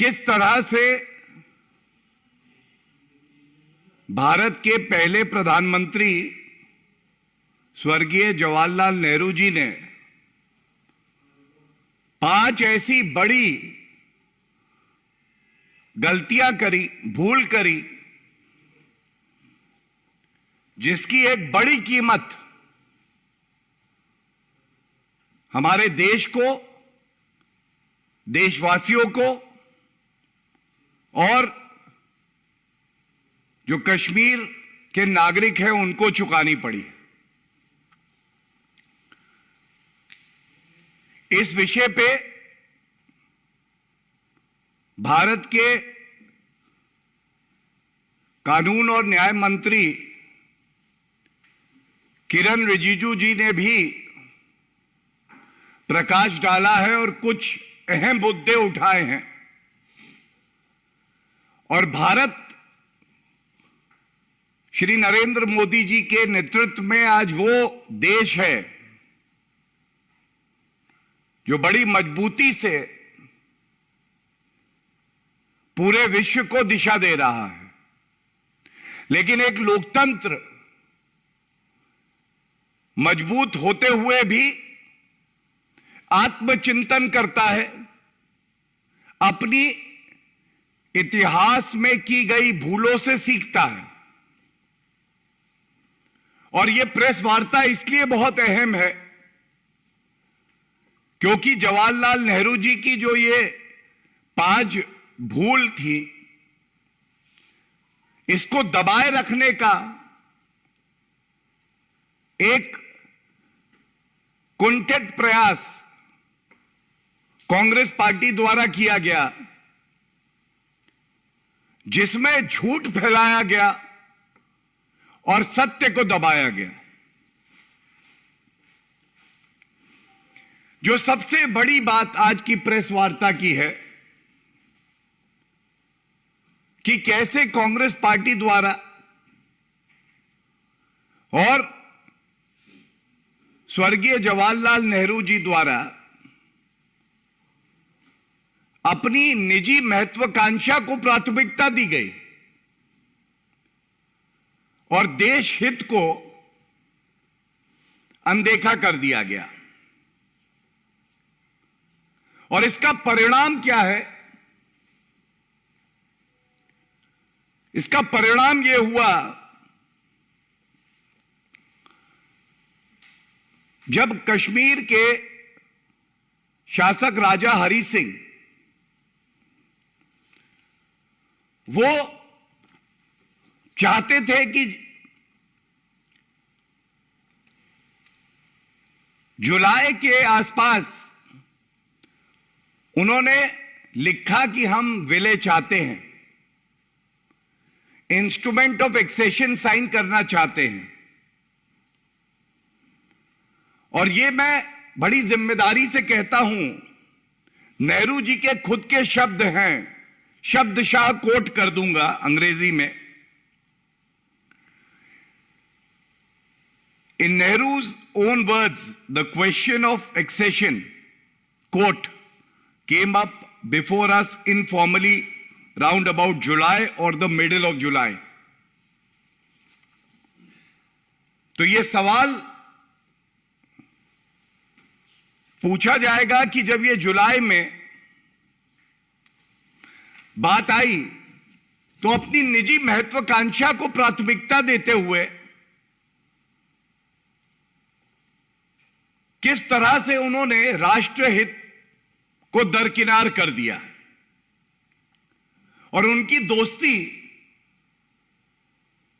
किस तरह से भारत के पहले प्रधानमंत्री स्वर्गीय जवाहरलाल नेहरू जी ने 5 ऐसी बड़ी गलतियां करी, भूल करी, जिसकी एक बड़ी कीमत हमारे देश को, देशवासियों को और जो कश्मीर के नागरिक हैं उनको चुकानी पड़ी। इस विषय पे भारत के कानून और न्याय मंत्री किरण रिजिजू जी ने भी प्रकाश डाला है और कुछ अहम मुद्दे उठाए हैं। और भारत श्री नरेंद्र मोदी जी के नेतृत्व में आज वो देश है जो बड़ी मजबूती से पूरे विश्व को दिशा दे रहा है। लेकिन एक लोकतंत्र मजबूत होते हुए भी आत्मचिंतन करता है, अपनी इतिहास में की गई भूलों से सीखता है। और यह प्रेस वार्ता इसलिए बहुत अहम है क्योंकि जवाहरलाल नेहरू जी की जो ये 5 भूल थी, इसको दबाए रखने का एक कुंठित प्रयास कांग्रेस पार्टी द्वारा किया गया, जिसमें झूठ फैलाया गया और सत्य को दबाया गया। जो सबसे बड़ी बात आज की प्रेस वार्ता की है कि कैसे कांग्रेस पार्टी द्वारा और स्वर्गीय जवाहरलाल नेहरू जी द्वारा अपनी निजी महत्वाकांक्षा को प्राथमिकता दी गई और देश हित को अनदेखा कर दिया गया। और इसका परिणाम क्या है? इसका परिणाम यह हुआ जब कश्मीर के शासक राजा हरि सिंह वो चाहते थे कि जुलाई के आसपास, उन्होंने लिखा कि हम विलय चाहते हैं, इंस्ट्रूमेंट ऑफ एक्सेशन साइन करना चाहते हैं। और ये मैं बड़ी जिम्मेदारी से कहता हूं, नेहरू जी के खुद के शब्द हैं, शब्दशाह कोट कर दूंगा अंग्रेजी में। In Nehru's own words, the question of accession, quote, came up before us informally round about July or the middle of July. तो ये सवाल पूछा जाएगा कि जब ये जुलाई में बात आई तो अपनी निजी महत्वाकांक्षा को प्राथमिकता देते हुए किस तरह से उन्होंने राष्ट्रहित को दरकिनार कर दिया। और उनकी दोस्ती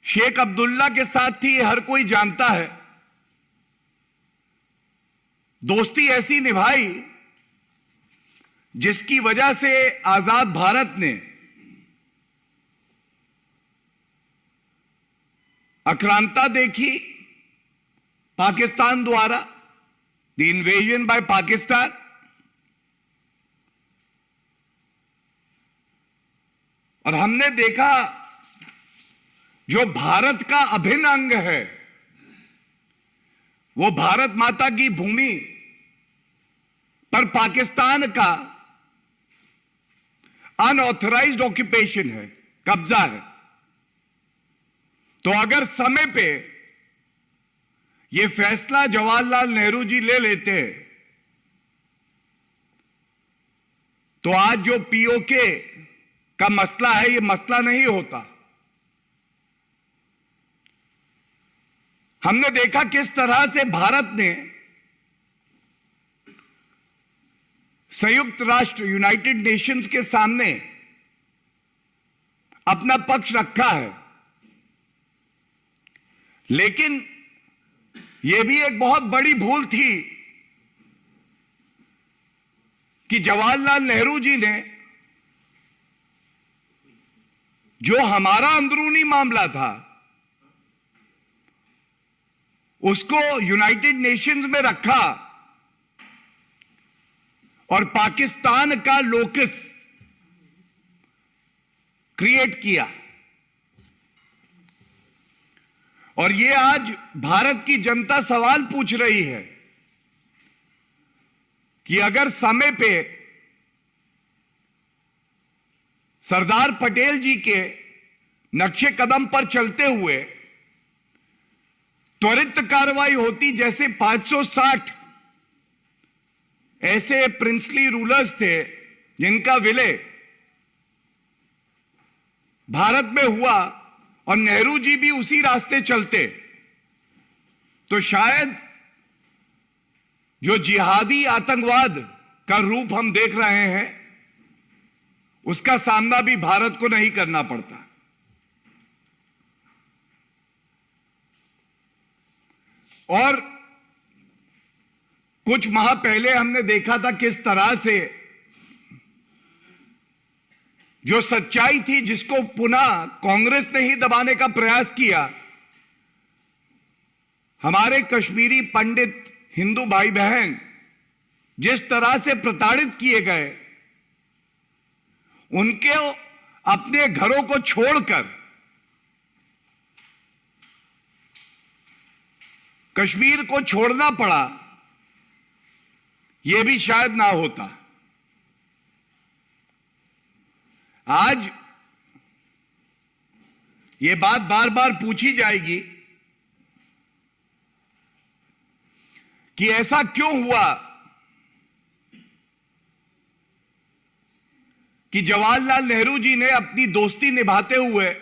शेख अब्दुल्ला के साथ थी, हर कोई जानता है। दोस्ती ऐसी निभाई जिसकी वजह से आजाद भारत ने आक्रांता देखी पाकिस्तान द्वारा, द इन्वेजन बाय पाकिस्तान। और हमने देखा जो भारत का अभिन्न अंग है, वो भारत माता की भूमि पर पाकिस्तान का अनऑथराइज्ड ऑक्यूपेशन है, कब्जा है। तो अगर समय पे ये फैसला जवाहरलाल नेहरू जी ले लेते तो आज जो पीओके का मसला है, ये मसला नहीं होता। हमने देखा किस तरह से भारत ने संयुक्त राष्ट्र यूनाइटेड नेशंस के सामने अपना पक्ष रखा है, लेकिन यह भी एक बहुत बड़ी भूल थी कि जवाहरलाल नेहरू जी ने जो हमारा अंदरूनी मामला था उसको यूनाइटेड नेशंस में रखा और पाकिस्तान का लोकस क्रिएट किया। और ये आज भारत की जनता सवाल पूछ रही है कि अगर समय पे सरदार पटेल जी के नक्शे कदम पर चलते हुए त्वरित कार्रवाई होती, जैसे 560 ऐसे प्रिंसली रूलर्स थे जिनका विलय भारत में हुआ और नेहरू जी भी उसी रास्ते चलते, तो शायद जो जिहादी आतंकवाद का रूप हम देख रहे हैं उसका सामना भी भारत को नहीं करना पड़ता। और कुछ माह पहले हमने देखा था किस तरह से जो सच्चाई थी जिसको पुनः कांग्रेस ने ही दबाने का प्रयास किया, हमारे कश्मीरी पंडित हिंदू भाई बहन जिस तरह से प्रताड़ित किए गए, उनके अपने घरों को छोड़कर कश्मीर को छोड़ना पड़ा, यह भी शायद ना होता। आज यह बात बार बार पूछी जाएगी कि ऐसा क्यों हुआ कि जवाहरलाल नेहरू जी ने अपनी दोस्ती निभाते हुए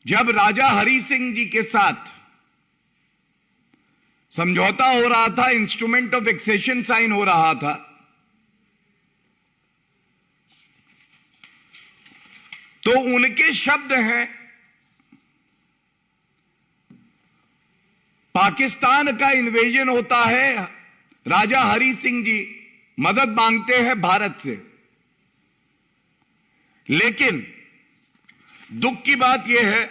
जब राजा हरि सिंह जी के साथ समझौता हो रहा था, इंस्ट्रूमेंट ऑफ एक्सेशन साइन हो रहा था, तो उनके शब्द हैं, पाकिस्तान का इन्वेजन होता है, राजा हरि सिंह जी मदद मांगते हैं भारत से। लेकिन दुख की बात यह है,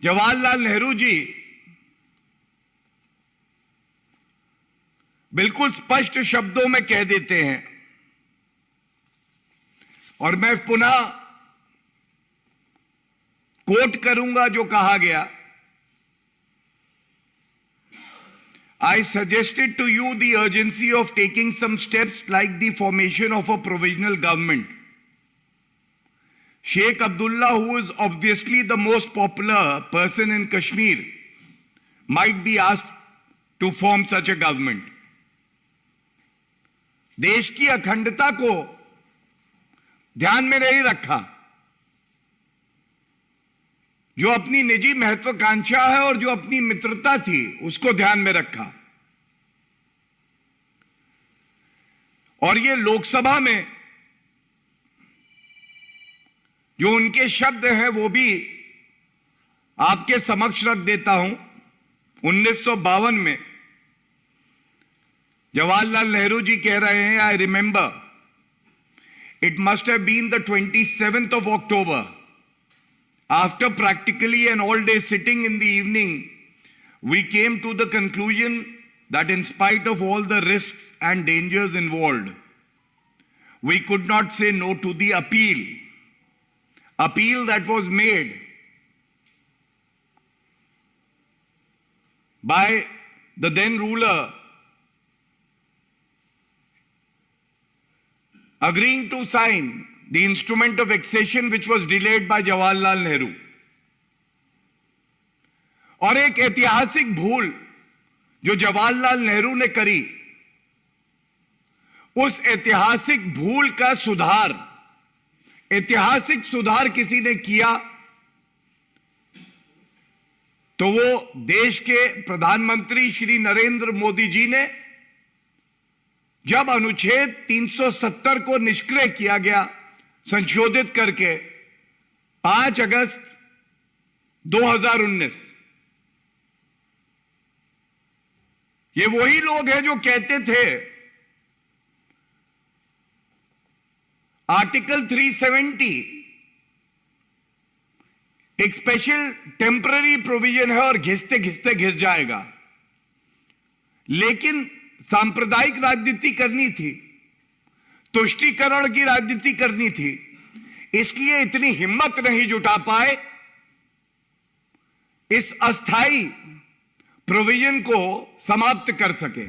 जवाहरलाल नेहरू जी बिल्कुल स्पष्ट शब्दों में कह देते हैं, और मैं पुनः कोट करूंगा जो कहा गया, I suggested to you the urgency of taking some steps like the formation of a provisional government. Sheikh Abdullah, who is obviously the most popular person in Kashmir, might be asked to form such a government. देश की अखंडता को ध्यान में नहीं रखा, जो अपनी निजी महत्वाकांक्षा है और जो अपनी मित्रता थी उसको ध्यान में रखा। और ये लोकसभा में जो उनके शब्द हैं वो भी आपके समक्ष रख देता हूं। 1952 में जवाहरलाल नेहरू जी कह रहे हैं, I remember it must have been the 27th of October. After practically an all-day sitting in the evening, we came to the conclusion that in spite of all the risks and dangers involved, we could not say no to the appeal that was made by the then ruler agreeing to sign the instrument of accession which was delayed by Jawaharlal Nehru. और एक ऐतिहासिक भूल जो जवाहरलाल नेहरू ने करी, उस ऐतिहासिक भूल का सुधार, ऐतिहासिक सुधार किसी ने किया तो वो देश के प्रधानमंत्री श्री नरेंद्र मोदी जी ने, जब अनुच्छेद 370 को निष्क्रिय किया गया संशोधित करके 5 अगस्त 2019। ये वही लोग हैं जो कहते थे आर्टिकल 370 एक स्पेशल टेम्पररी प्रोविजन है और घिसते घिसते घिस जाएगा, लेकिन सांप्रदायिक राजनीति करनी थी, तुष्टीकरण की राजनीति करनी थी, इसलिए इतनी हिम्मत नहीं जुटा पाए इस अस्थाई प्रोविजन को समाप्त कर सके।